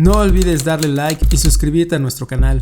No olvides darle like y suscribirte a nuestro canal.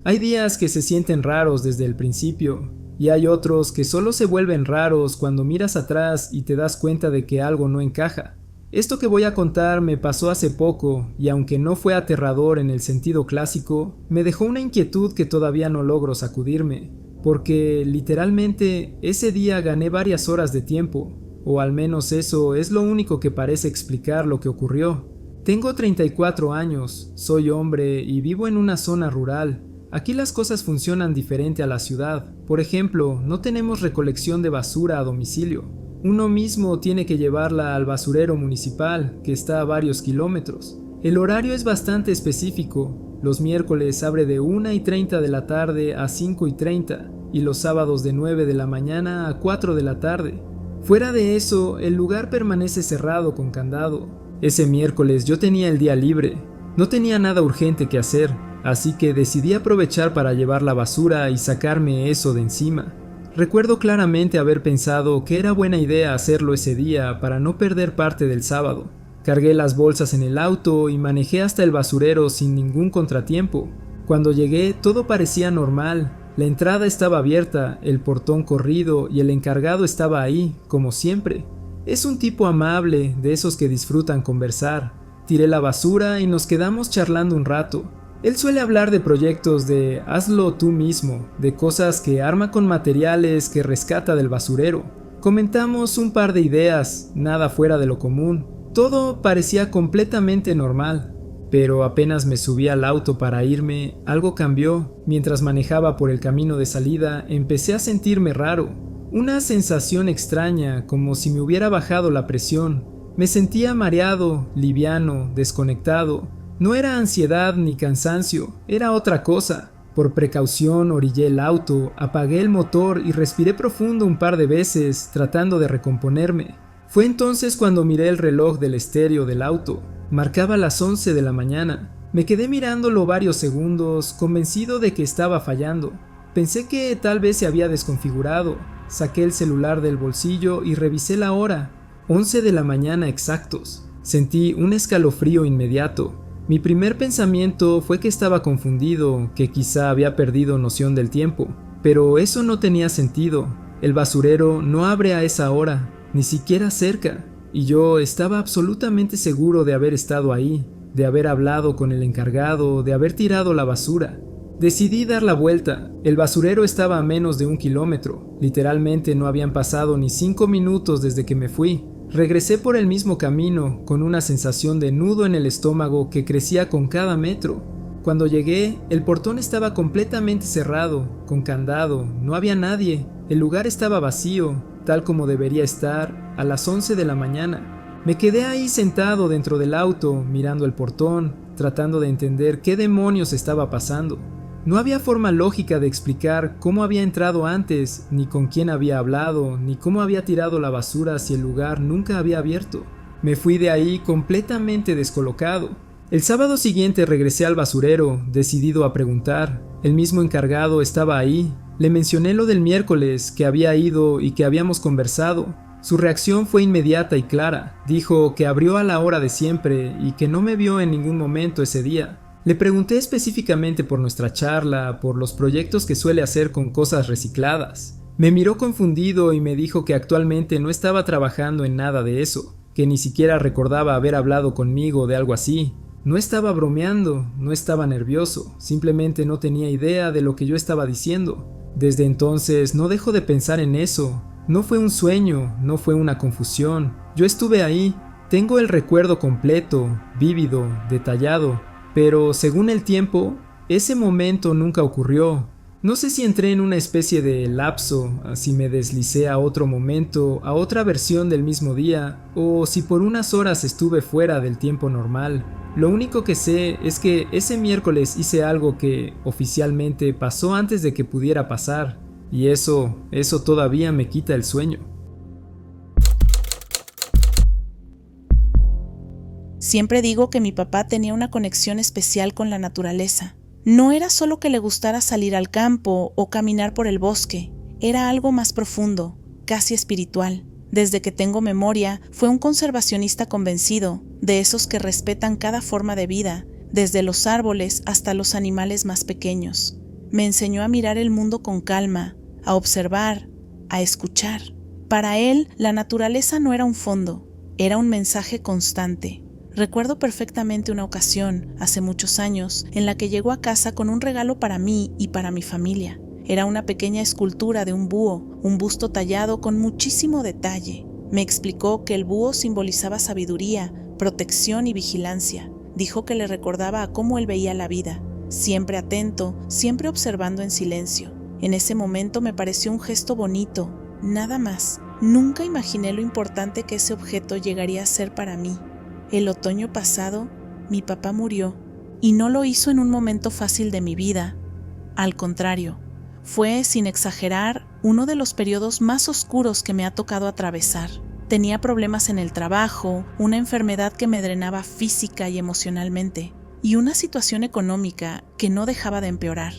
Hay días que se sienten raros desde el principio, y hay otros que solo se vuelven raros cuando miras atrás y te das cuenta de que algo no encaja. Esto que voy a contar me pasó hace poco, y aunque no fue aterrador en el sentido clásico, me dejó una inquietud que todavía no logro sacudirme, porque literalmente ese día gané varias horas de tiempo, o al menos eso es lo único que parece explicar lo que ocurrió. Tengo 34 años, soy hombre y vivo en una zona rural. Aquí las cosas funcionan diferente a la ciudad. Por ejemplo, no tenemos recolección de basura a domicilio. Uno mismo tiene que llevarla al basurero municipal, que está a varios kilómetros. El horario es bastante específico. Los miércoles abre de 1:30 de la tarde a 5:30 y los sábados de 9 de la mañana a 4 de la tarde. Fuera de eso, el lugar permanece cerrado con candado. Ese miércoles yo tenía el día libre. No tenía nada urgente que hacer, así que decidí aprovechar para llevar la basura y sacarme eso de encima. Recuerdo claramente haber pensado que era buena idea hacerlo ese día para no perder parte del sábado. Cargué las bolsas en el auto y manejé hasta el basurero sin ningún contratiempo. Cuando llegué, todo parecía normal. La entrada estaba abierta, el portón corrido y el encargado estaba ahí, como siempre. Es un tipo amable, de esos que disfrutan conversar. Tiré la basura y nos quedamos charlando un rato. Él suele hablar de proyectos de hazlo tú mismo, de cosas que arma con materiales que rescata del basurero. Comentamos un par de ideas, nada fuera de lo común. Todo parecía completamente normal. Pero apenas me subí al auto para irme, algo cambió. Mientras manejaba por el camino de salida, empecé a sentirme raro. Una sensación extraña, como si me hubiera bajado la presión. Me sentía mareado, liviano, desconectado. No era ansiedad ni cansancio, era otra cosa. Por precaución orillé el auto, apagué el motor y respiré profundo un par de veces, tratando de recomponerme. Fue entonces cuando miré el reloj del estéreo del auto. Marcaba las 11 de la mañana. Me quedé mirándolo varios segundos, convencido de que estaba fallando. Pensé que tal vez se había desconfigurado. Saqué el celular del bolsillo y revisé la hora. 11 de la mañana exactos. Sentí un escalofrío inmediato. Mi primer pensamiento fue que estaba confundido, que quizá había perdido noción del tiempo. Pero eso no tenía sentido. El basurero no abre a esa hora, ni siquiera cerca. Y yo estaba absolutamente seguro de haber estado ahí, de haber hablado con el encargado, de haber tirado la basura. Decidí dar la vuelta. El basurero estaba a menos de 1 kilómetro. Literalmente no habían pasado ni 5 minutos desde que me fui. Regresé por el mismo camino, con una sensación de nudo en el estómago que crecía con cada metro. Cuando llegué, el portón estaba completamente cerrado, con candado, no había nadie. El lugar estaba vacío, tal como debería estar, a las 11 de la mañana. Me quedé ahí sentado dentro del auto, mirando el portón, tratando de entender qué demonios estaba pasando. No había forma lógica de explicar cómo había entrado antes, ni con quién había hablado, ni cómo había tirado la basura si el lugar nunca había abierto. Me fui de ahí completamente descolocado. El sábado siguiente regresé al basurero, decidido a preguntar. El mismo encargado estaba ahí. Le mencioné lo del miércoles, que había ido y que habíamos conversado. Su reacción fue inmediata y clara. Dijo que abrió a la hora de siempre y que no me vio en ningún momento ese día. Le pregunté específicamente por nuestra charla, por los proyectos que suele hacer con cosas recicladas. Me miró confundido y me dijo que actualmente no estaba trabajando en nada de eso, que ni siquiera recordaba haber hablado conmigo de algo así. No estaba bromeando, no estaba nervioso, simplemente no tenía idea de lo que yo estaba diciendo. Desde entonces no dejo de pensar en eso. No fue un sueño, no fue una confusión. Yo estuve ahí, tengo el recuerdo completo, vívido, detallado. Pero según el tiempo, ese momento nunca ocurrió. No sé si entré en una especie de lapso, si me deslicé a otro momento, a otra versión del mismo día, o si por unas horas estuve fuera del tiempo normal. Lo único que sé es que ese miércoles hice algo que oficialmente pasó antes de que pudiera pasar, y eso todavía me quita el sueño. Siempre digo que mi papá tenía una conexión especial con la naturaleza. No era solo que le gustara salir al campo o caminar por el bosque, era algo más profundo, casi espiritual. Desde que tengo memoria, fue un conservacionista convencido, de esos que respetan cada forma de vida, desde los árboles hasta los animales más pequeños. Me enseñó a mirar el mundo con calma, a observar, a escuchar. Para él, la naturaleza no era un fondo, era un mensaje constante. Recuerdo perfectamente una ocasión, hace muchos años, en la que llegó a casa con un regalo para mí y para mi familia. Era una pequeña escultura de un búho, un busto tallado con muchísimo detalle. Me explicó que el búho simbolizaba sabiduría, protección y vigilancia. Dijo que le recordaba a cómo él veía la vida, siempre atento, siempre observando en silencio. En ese momento me pareció un gesto bonito, nada más. Nunca imaginé lo importante que ese objeto llegaría a ser para mí. El otoño pasado, mi papá murió, y no lo hizo en un momento fácil de mi vida. Al contrario, fue, sin exagerar, uno de los periodos más oscuros que me ha tocado atravesar. Tenía problemas en el trabajo, una enfermedad que me drenaba física y emocionalmente, y una situación económica que no dejaba de empeorar.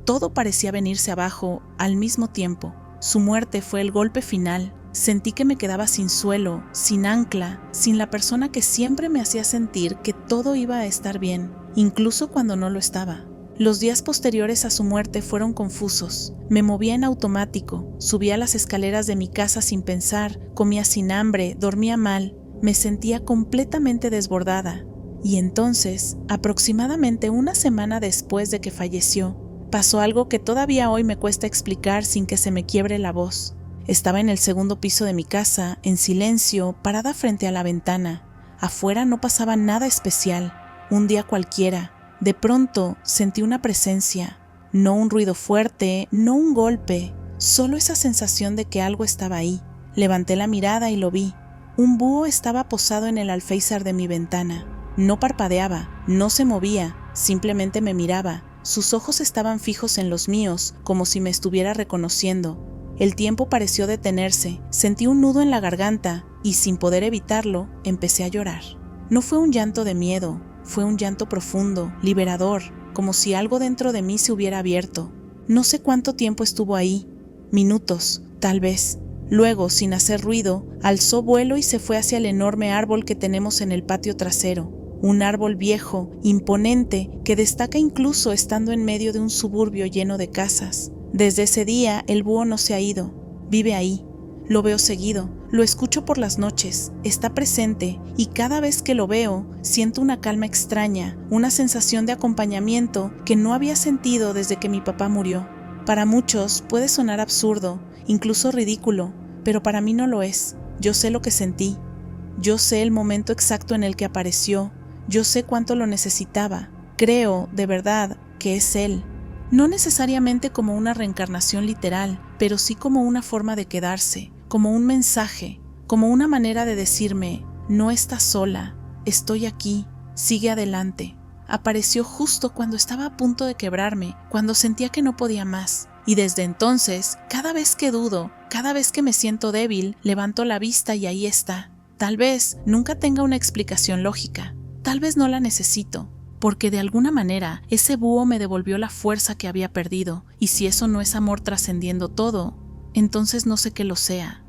Todo parecía venirse abajo al mismo tiempo. Su muerte fue el golpe final. Sentí que me quedaba sin suelo, sin ancla, sin la persona que siempre me hacía sentir que todo iba a estar bien, incluso cuando no lo estaba. Los días posteriores a su muerte fueron confusos. Me movía en automático, subía las escaleras de mi casa sin pensar, comía sin hambre, dormía mal, me sentía completamente desbordada. Y entonces, aproximadamente una semana después de que falleció, pasó algo que todavía hoy me cuesta explicar sin que se me quiebre la voz. Estaba en el segundo piso de mi casa, en silencio, parada frente a la ventana. Afuera no pasaba nada especial, un día cualquiera. De pronto sentí una presencia, no un ruido fuerte, no un golpe, solo esa sensación de que algo estaba ahí. Levanté la mirada y lo vi. Un búho estaba posado en el alféizar de mi ventana. No parpadeaba, no se movía, simplemente me miraba. Sus ojos estaban fijos en los míos, como si me estuviera reconociendo. El tiempo pareció detenerse, sentí un nudo en la garganta y, sin poder evitarlo, empecé a llorar. No fue un llanto de miedo, fue un llanto profundo, liberador, como si algo dentro de mí se hubiera abierto. No sé cuánto tiempo estuvo ahí, minutos, tal vez. Luego, sin hacer ruido, alzó vuelo y se fue hacia el enorme árbol que tenemos en el patio trasero. Un árbol viejo, imponente, que destaca incluso estando en medio de un suburbio lleno de casas. Desde ese día, el búho no se ha ido, vive ahí. Lo veo seguido, lo escucho por las noches, está presente y cada vez que lo veo, siento una calma extraña, una sensación de acompañamiento que no había sentido desde que mi papá murió. Para muchos puede sonar absurdo, incluso ridículo, pero para mí no lo es. Yo sé lo que sentí, yo sé el momento exacto en el que apareció, yo sé cuánto lo necesitaba. Creo, de verdad, que es él. No necesariamente como una reencarnación literal, pero sí como una forma de quedarse, como un mensaje, como una manera de decirme, no estás sola, estoy aquí, sigue adelante. Apareció justo cuando estaba a punto de quebrarme, cuando sentía que no podía más. Y desde entonces, cada vez que dudo, cada vez que me siento débil, levanto la vista y ahí está. Tal vez nunca tenga una explicación lógica, tal vez no la necesito, porque de alguna manera ese búho me devolvió la fuerza que había perdido, y si eso no es amor trascendiendo todo, entonces no sé qué lo sea.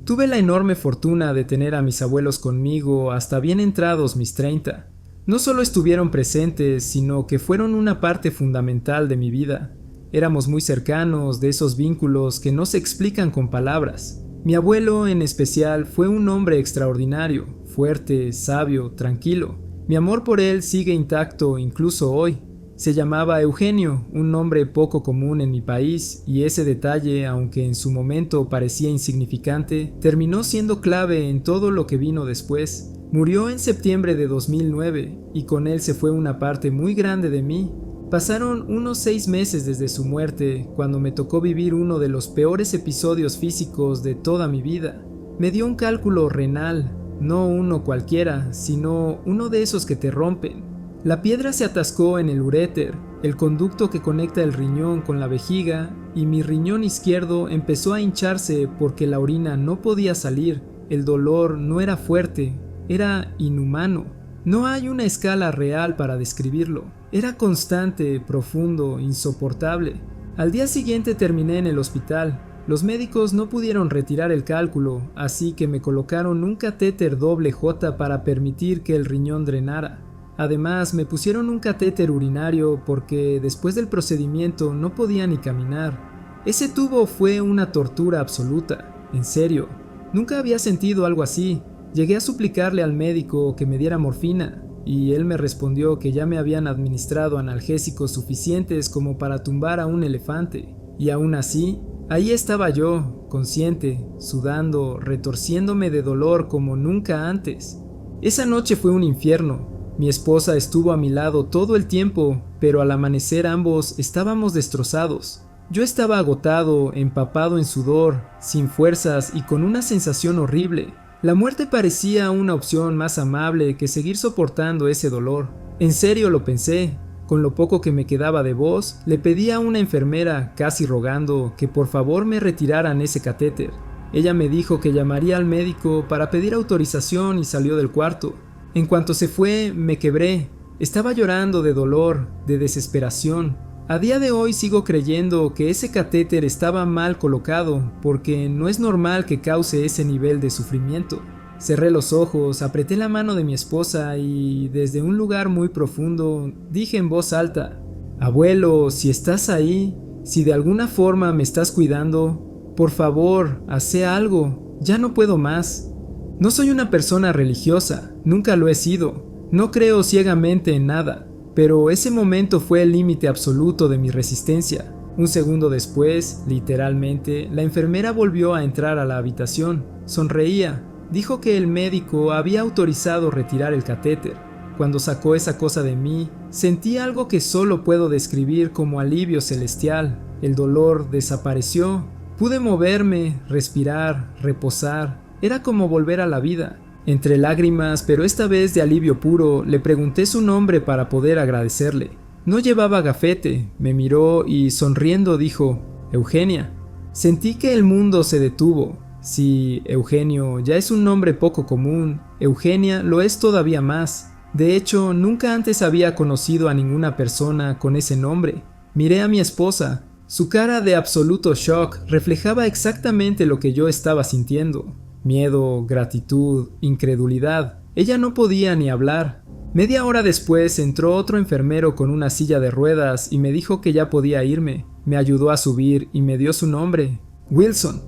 Tuve la enorme fortuna de tener a mis abuelos conmigo hasta bien entrados mis 30. No solo estuvieron presentes, sino que fueron una parte fundamental de mi vida. Éramos muy cercanos, de esos vínculos que no se explican con palabras. Mi abuelo, en especial, fue un hombre extraordinario, fuerte, sabio, tranquilo. Mi amor por él sigue intacto incluso hoy. Se llamaba Eugenio, un nombre poco común en mi país, y ese detalle, aunque en su momento parecía insignificante, terminó siendo clave en todo lo que vino después. Murió en septiembre de 2009, y con él se fue una parte muy grande de mí. Pasaron unos 6 meses desde su muerte, cuando me tocó vivir uno de los peores episodios físicos de toda mi vida. Me dio un cálculo renal, no uno cualquiera, sino uno de esos que te rompen. La piedra se atascó en el uréter, el conducto que conecta el riñón con la vejiga, y mi riñón izquierdo empezó a hincharse porque la orina no podía salir. El dolor no era fuerte, era inhumano. No hay una escala real para describirlo. Era constante, profundo, insoportable. Al día siguiente terminé en el hospital. Los médicos no pudieron retirar el cálculo, así que me colocaron un catéter doble J para permitir que el riñón drenara. Además, me pusieron un catéter urinario porque después del procedimiento no podía ni caminar. Ese tubo fue una tortura absoluta, en serio. Nunca había sentido algo así. Llegué a suplicarle al médico que me diera morfina, y él me respondió que ya me habían administrado analgésicos suficientes como para tumbar a un elefante. Y aún así, ahí estaba yo, consciente, sudando, retorciéndome de dolor como nunca antes. Esa noche fue un infierno. Mi esposa estuvo a mi lado todo el tiempo, pero al amanecer ambos estábamos destrozados. Yo estaba agotado, empapado en sudor, sin fuerzas y con una sensación horrible. La muerte parecía una opción más amable que seguir soportando ese dolor. En serio lo pensé. Con lo poco que me quedaba de voz, le pedí a una enfermera, casi rogando, que por favor me retiraran ese catéter. Ella me dijo que llamaría al médico para pedir autorización y salió del cuarto. En cuanto se fue, me quebré. Estaba llorando de dolor, de desesperación. A día de hoy sigo creyendo que ese catéter estaba mal colocado, porque no es normal que cause ese nivel de sufrimiento. Cerré los ojos, apreté la mano de mi esposa y, desde un lugar muy profundo, dije en voz alta: «Abuelo, si estás ahí, si de alguna forma me estás cuidando, por favor, haz algo, ya no puedo más». No soy una persona religiosa, nunca lo he sido, no creo ciegamente en nada. Pero ese momento fue el límite absoluto de mi resistencia. Un segundo después, literalmente, la enfermera volvió a entrar a la habitación. Sonreía. Dijo que el médico había autorizado retirar el catéter. Cuando sacó esa cosa de mí, sentí algo que solo puedo describir como alivio celestial. El dolor desapareció. Pude moverme, respirar, reposar. Era como volver a la vida. Entre lágrimas, pero esta vez de alivio puro, le pregunté su nombre para poder agradecerle. No llevaba gafete, me miró y sonriendo dijo: «Eugenia». Sentí que el mundo se detuvo. Si Eugenio ya es un nombre poco común, Eugenia lo es todavía más. De hecho, nunca antes había conocido a ninguna persona con ese nombre. Miré a mi esposa. Su cara de absoluto shock reflejaba exactamente lo que yo estaba sintiendo. Miedo, gratitud, incredulidad. Ella no podía ni hablar. Media hora después entró otro enfermero con una silla de ruedas y me dijo que ya podía irme. Me ayudó a subir y me dio su nombre: Wilson.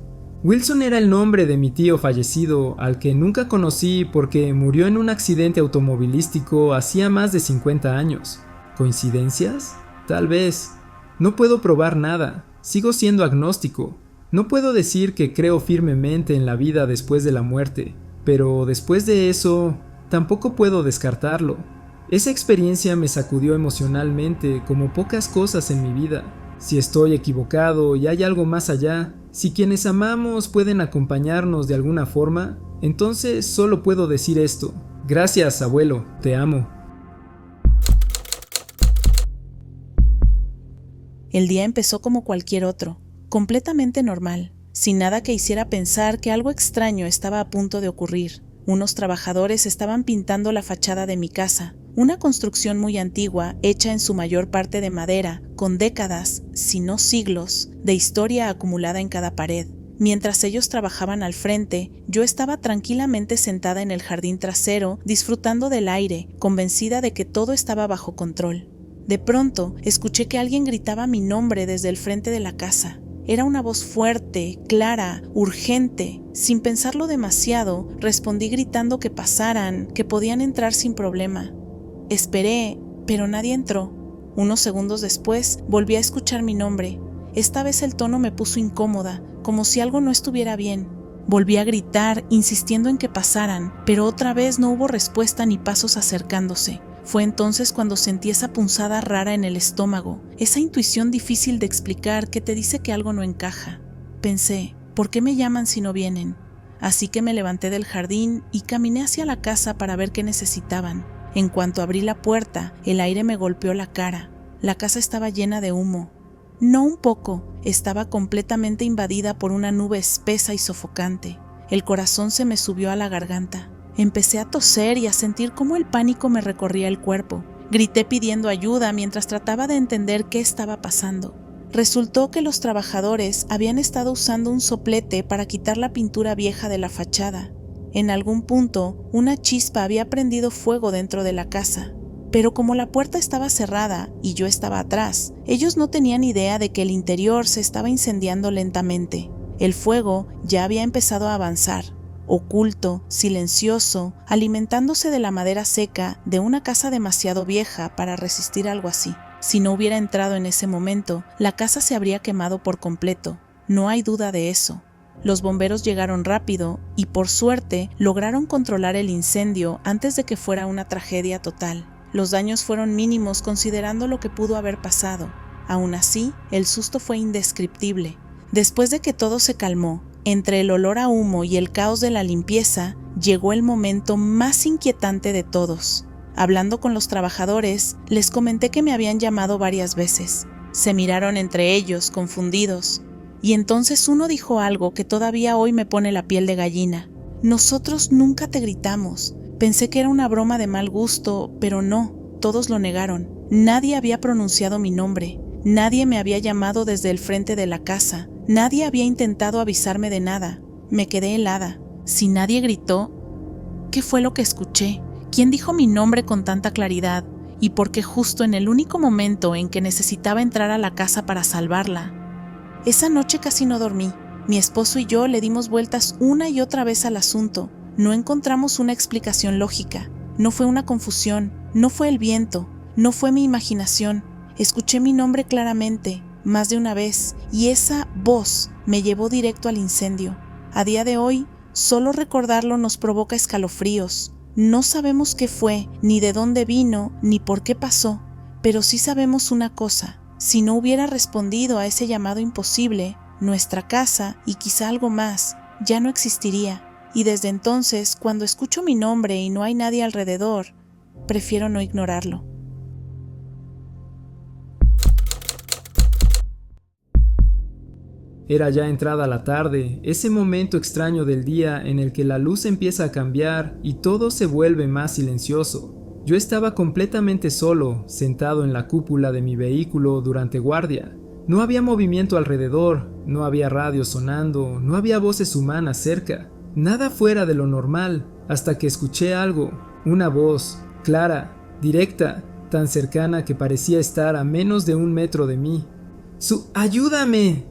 Wilson era el nombre de mi tío fallecido, al que nunca conocí porque murió en un accidente automovilístico hacía más de 50 años. ¿Coincidencias? Tal vez. No puedo probar nada. Sigo siendo agnóstico. No puedo decir que creo firmemente en la vida después de la muerte, pero después de eso, tampoco puedo descartarlo. Esa experiencia me sacudió emocionalmente como pocas cosas en mi vida. Si estoy equivocado y hay algo más allá, si quienes amamos pueden acompañarnos de alguna forma, entonces solo puedo decir esto: gracias, abuelo, te amo. El día empezó como cualquier otro, completamente normal, sin nada que hiciera pensar que algo extraño estaba a punto de ocurrir. Unos trabajadores estaban pintando la fachada de mi casa, una construcción muy antigua, hecha en su mayor parte de madera, con décadas, si no siglos, de historia acumulada en cada pared. Mientras ellos trabajaban al frente, yo estaba tranquilamente sentada en el jardín trasero, disfrutando del aire, convencida de que todo estaba bajo control. De pronto, escuché que alguien gritaba mi nombre desde el frente de la casa. Era una voz fuerte, clara, urgente. Sin pensarlo demasiado, respondí gritando que pasaran, que podían entrar sin problema. Esperé, pero nadie entró. Unos segundos después, volví a escuchar mi nombre. Esta vez el tono me puso incómoda, como si algo no estuviera bien. Volví a gritar, insistiendo en que pasaran, pero otra vez no hubo respuesta ni pasos acercándose. Fue entonces cuando sentí esa punzada rara en el estómago, esa intuición difícil de explicar que te dice que algo no encaja. Pensé, ¿por qué me llaman si no vienen? Así que me levanté del jardín y caminé hacia la casa para ver qué necesitaban. En cuanto abrí la puerta, el aire me golpeó la cara. La casa estaba llena de humo. No un poco, estaba completamente invadida por una nube espesa y sofocante. El corazón se me subió a la garganta. Empecé a toser y a sentir cómo el pánico me recorría el cuerpo. Grité pidiendo ayuda mientras trataba de entender qué estaba pasando. Resultó que los trabajadores habían estado usando un soplete para quitar la pintura vieja de la fachada. En algún punto, una chispa había prendido fuego dentro de la casa. Pero como la puerta estaba cerrada y yo estaba atrás, ellos no tenían idea de que el interior se estaba incendiando lentamente. El fuego ya había empezado a avanzar, oculto, silencioso, alimentándose de la madera seca de una casa demasiado vieja para resistir algo así. Si no hubiera entrado en ese momento, la casa se habría quemado por completo. No hay duda de eso. Los bomberos llegaron rápido y, por suerte, lograron controlar el incendio antes de que fuera una tragedia total. Los daños fueron mínimos considerando lo que pudo haber pasado. Aún así, el susto fue indescriptible. Después de que todo se calmó, entre el olor a humo y el caos de la limpieza, llegó el momento más inquietante de todos. Hablando con los trabajadores, les comenté que me habían llamado varias veces. Se miraron entre ellos, confundidos. Y entonces uno dijo algo que todavía hoy me pone la piel de gallina. Nosotros nunca te gritamos. Pensé que era una broma de mal gusto, pero no, todos lo negaron. Nadie había pronunciado mi nombre. Nadie me había llamado desde el frente de la casa. Nadie había intentado avisarme de nada. Me quedé helada. Si nadie gritó, ¿qué fue lo que escuché? ¿Quién dijo mi nombre con tanta claridad? ¿Y por qué justo en el único momento en que necesitaba entrar a la casa para salvarla? Esa noche casi no dormí. Mi esposo y yo le dimos vueltas una y otra vez al asunto. No encontramos una explicación lógica. No fue una confusión, no fue el viento, no fue mi imaginación. Escuché mi nombre claramente, más de una vez, y esa voz me llevó directo al incendio. A día de hoy, solo recordarlo nos provoca escalofríos. No sabemos qué fue, ni de dónde vino, ni por qué pasó, pero sí sabemos una cosa. Si no hubiera respondido a ese llamado imposible, nuestra casa, y quizá algo más, ya no existiría. Y desde entonces, cuando escucho mi nombre y no hay nadie alrededor, prefiero no ignorarlo. Era ya entrada la tarde, ese momento extraño del día en el que la luz empieza a cambiar y todo se vuelve más silencioso. Yo estaba completamente solo, sentado en la cúpula de mi vehículo durante guardia. No había movimiento alrededor, no había radio sonando, no había voces humanas cerca. Nada fuera de lo normal, hasta que escuché algo, una voz, clara, directa, tan cercana que parecía estar a menos de 1 metro de mí. ¡Ayúdame!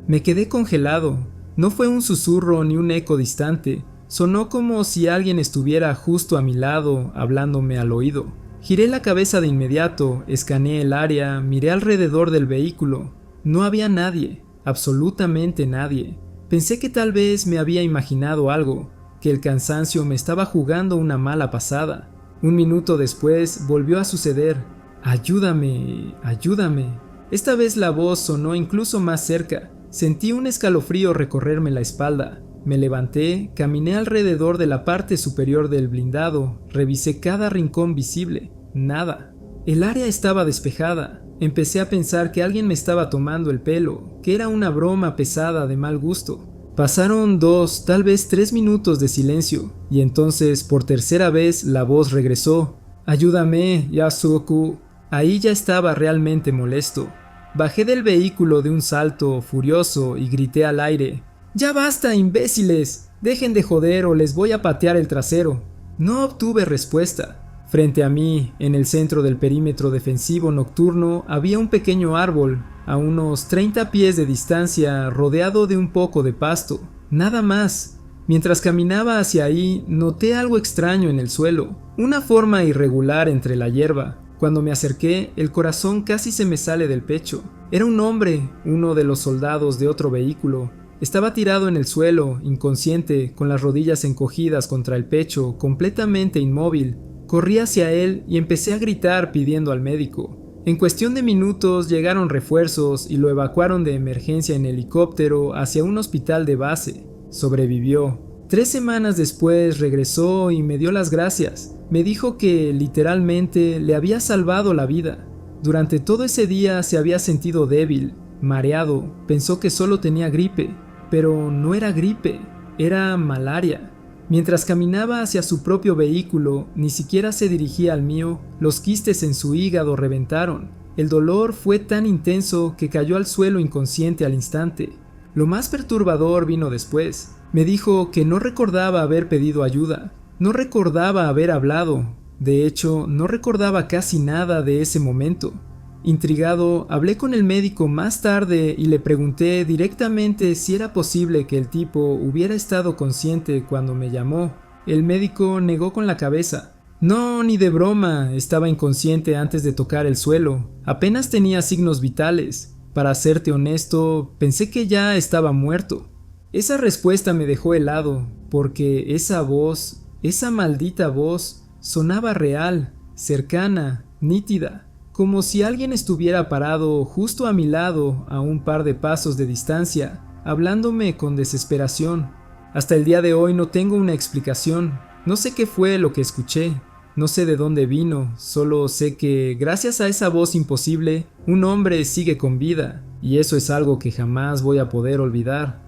Me quedé congelado. No fue un susurro ni un eco distante. Sonó como si alguien estuviera justo a mi lado, hablándome al oído. Giré la cabeza de inmediato, escaneé el área, miré alrededor del vehículo. No había nadie, absolutamente nadie. Pensé que tal vez me había imaginado algo, que el cansancio me estaba jugando una mala pasada. 1 minuto después volvió a suceder. ¡Ayúdame! ¡Ayúdame! Esta vez la voz sonó incluso más cerca. Sentí un escalofrío recorrerme la espalda. Me levanté, caminé alrededor de la parte superior del blindado, revisé cada rincón visible. Nada. El área estaba despejada. Empecé a pensar que alguien me estaba tomando el pelo, que era una broma pesada de mal gusto. Pasaron 2, tal vez 3 minutos de silencio, y entonces por tercera vez la voz regresó. ¡Ayúdame, Yasuoku! Ahí ya estaba realmente molesto. Bajé del vehículo de un salto, furioso, y grité al aire. ¡Ya basta, imbéciles! Dejen de joder o les voy a patear el trasero. No obtuve respuesta. Frente a mí, en el centro del perímetro defensivo nocturno, había un pequeño árbol, a unos 30 pies de distancia, rodeado de un poco de pasto. Nada más. Mientras caminaba hacia ahí, noté algo extraño en el suelo, una forma irregular entre la hierba. Cuando me acerqué, el corazón casi se me sale del pecho. Era un hombre, uno de los soldados de otro vehículo. Estaba tirado en el suelo, inconsciente, con las rodillas encogidas contra el pecho, completamente inmóvil. Corrí hacia él y empecé a gritar pidiendo al médico. En cuestión de minutos llegaron refuerzos y lo evacuaron de emergencia en helicóptero hacia un hospital de base. Sobrevivió. 3 semanas después regresó y me dio las gracias. Me dijo que literalmente le había salvado la vida. Durante todo ese día se había sentido débil, mareado, pensó que solo tenía gripe, pero no era gripe, era malaria. Mientras caminaba hacia su propio vehículo, ni siquiera se dirigía al mío, los quistes en su hígado reventaron. El dolor fue tan intenso que cayó al suelo inconsciente al instante. Lo más perturbador vino después. Me dijo que no recordaba haber pedido ayuda, no recordaba haber hablado, de hecho, no recordaba casi nada de ese momento. Intrigado, hablé con el médico más tarde y le pregunté directamente si era posible que el tipo hubiera estado consciente cuando me llamó. El médico negó con la cabeza. No, ni de broma, estaba inconsciente antes de tocar el suelo. Apenas tenía signos vitales. Para serte honesto, pensé que ya estaba muerto. Esa respuesta me dejó helado, porque esa voz, esa maldita voz, sonaba real, cercana, nítida, como si alguien estuviera parado justo a mi lado a un par de pasos de distancia, hablándome con desesperación. Hasta el día de hoy no tengo una explicación, no sé qué fue lo que escuché, no sé de dónde vino, solo sé que gracias a esa voz imposible, un hombre sigue con vida, y eso es algo que jamás voy a poder olvidar.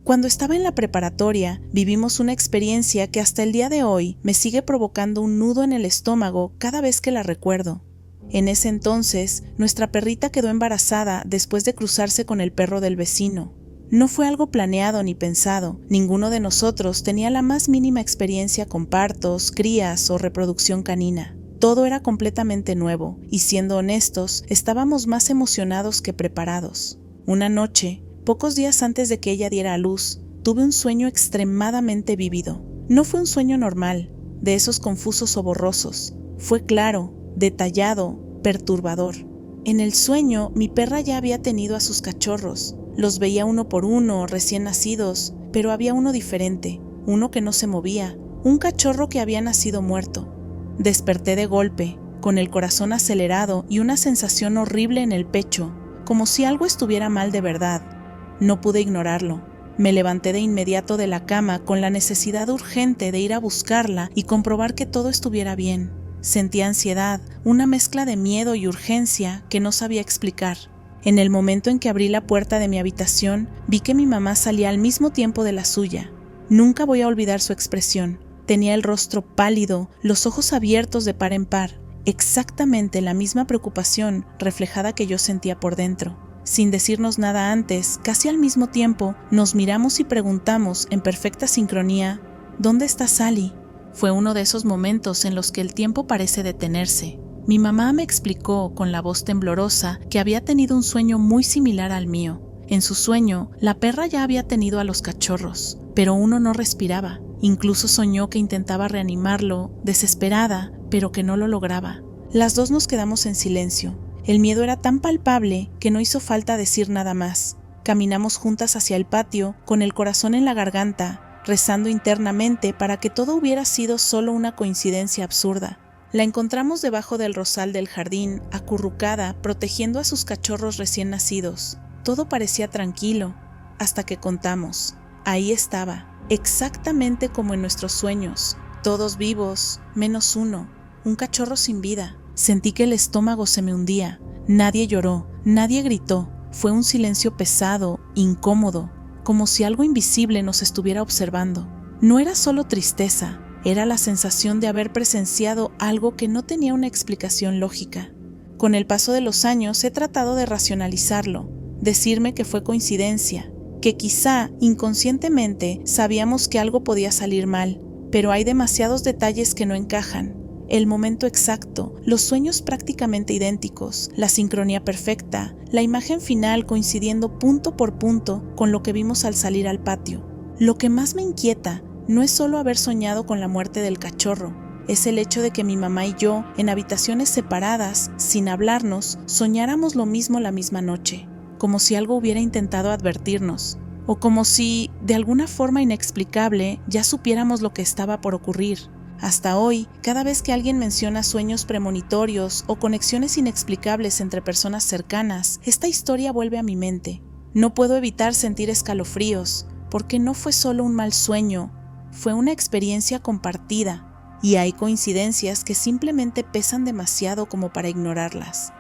Cuando estaba en la preparatoria, vivimos una experiencia que hasta el día de hoy me sigue provocando un nudo en el estómago cada vez que la recuerdo. En ese entonces, nuestra perrita quedó embarazada después de cruzarse con el perro del vecino. No fue algo planeado ni pensado, ninguno de nosotros tenía la más mínima experiencia con partos, crías o reproducción canina. Todo era completamente nuevo, y siendo honestos, estábamos más emocionados que preparados. Una noche, pocos días antes de que ella diera a luz, tuve un sueño extremadamente vívido. No fue un sueño normal, de esos confusos o borrosos. Fue claro, detallado, perturbador. En el sueño, mi perra ya había tenido a sus cachorros. Los veía uno por uno, recién nacidos, pero había uno diferente, uno que no se movía, un cachorro que había nacido muerto. Desperté de golpe, con el corazón acelerado y una sensación horrible en el pecho, como si algo estuviera mal de verdad. No pude ignorarlo. Me levanté de inmediato de la cama con la necesidad urgente de ir a buscarla y comprobar que todo estuviera bien. Sentí ansiedad, una mezcla de miedo y urgencia que no sabía explicar. En el momento en que abrí la puerta de mi habitación, vi que mi mamá salía al mismo tiempo de la suya. Nunca voy a olvidar su expresión. Tenía el rostro pálido, los ojos abiertos de par en par, exactamente la misma preocupación reflejada que yo sentía por dentro. Sin decirnos nada antes, casi al mismo tiempo, nos miramos y preguntamos en perfecta sincronía, ¿dónde está Sally? Fue uno de esos momentos en los que el tiempo parece detenerse. Mi mamá me explicó con la voz temblorosa que había tenido un sueño muy similar al mío. En su sueño, la perra ya había tenido a los cachorros, pero uno no respiraba. Incluso soñó que intentaba reanimarlo, desesperada, pero que no lo lograba. Las dos nos quedamos en silencio. El miedo era tan palpable que no hizo falta decir nada más. Caminamos juntas hacia el patio, con el corazón en la garganta, rezando internamente para que todo hubiera sido solo una coincidencia absurda. La encontramos debajo del rosal del jardín, acurrucada, protegiendo a sus cachorros recién nacidos. Todo parecía tranquilo, hasta que contamos. Ahí estaba, exactamente como en nuestros sueños, todos vivos, menos uno, un cachorro sin vida. Sentí que el estómago se me hundía. Nadie lloró, nadie gritó. Fue un silencio pesado, incómodo, como si algo invisible nos estuviera observando. No era solo tristeza, era la sensación de haber presenciado algo que no tenía una explicación lógica. Con el paso de los años he tratado de racionalizarlo, decirme que fue coincidencia, que quizá inconscientemente sabíamos que algo podía salir mal, pero hay demasiados detalles que no encajan. El momento exacto, los sueños prácticamente idénticos, la sincronía perfecta, la imagen final coincidiendo punto por punto con lo que vimos al salir al patio. Lo que más me inquieta no es solo haber soñado con la muerte del cachorro, es el hecho de que mi mamá y yo, en habitaciones separadas, sin hablarnos, soñáramos lo mismo la misma noche, como si algo hubiera intentado advertirnos, o como si, de alguna forma inexplicable, ya supiéramos lo que estaba por ocurrir. Hasta hoy, cada vez que alguien menciona sueños premonitorios o conexiones inexplicables entre personas cercanas, esta historia vuelve a mi mente. No puedo evitar sentir escalofríos, porque no fue solo un mal sueño, fue una experiencia compartida, y hay coincidencias que simplemente pesan demasiado como para ignorarlas.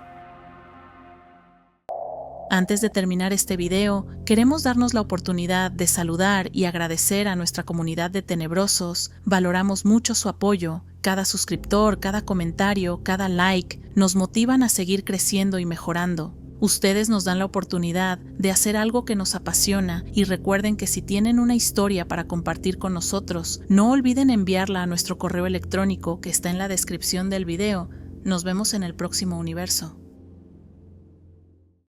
Antes de terminar este video, queremos darnos la oportunidad de saludar y agradecer a nuestra comunidad de tenebrosos. Valoramos mucho su apoyo. Cada suscriptor, cada comentario, cada like nos motivan a seguir creciendo y mejorando. Ustedes nos dan la oportunidad de hacer algo que nos apasiona y recuerden que si tienen una historia para compartir con nosotros, no olviden enviarla a nuestro correo electrónico que está en la descripción del video. Nos vemos en el próximo universo.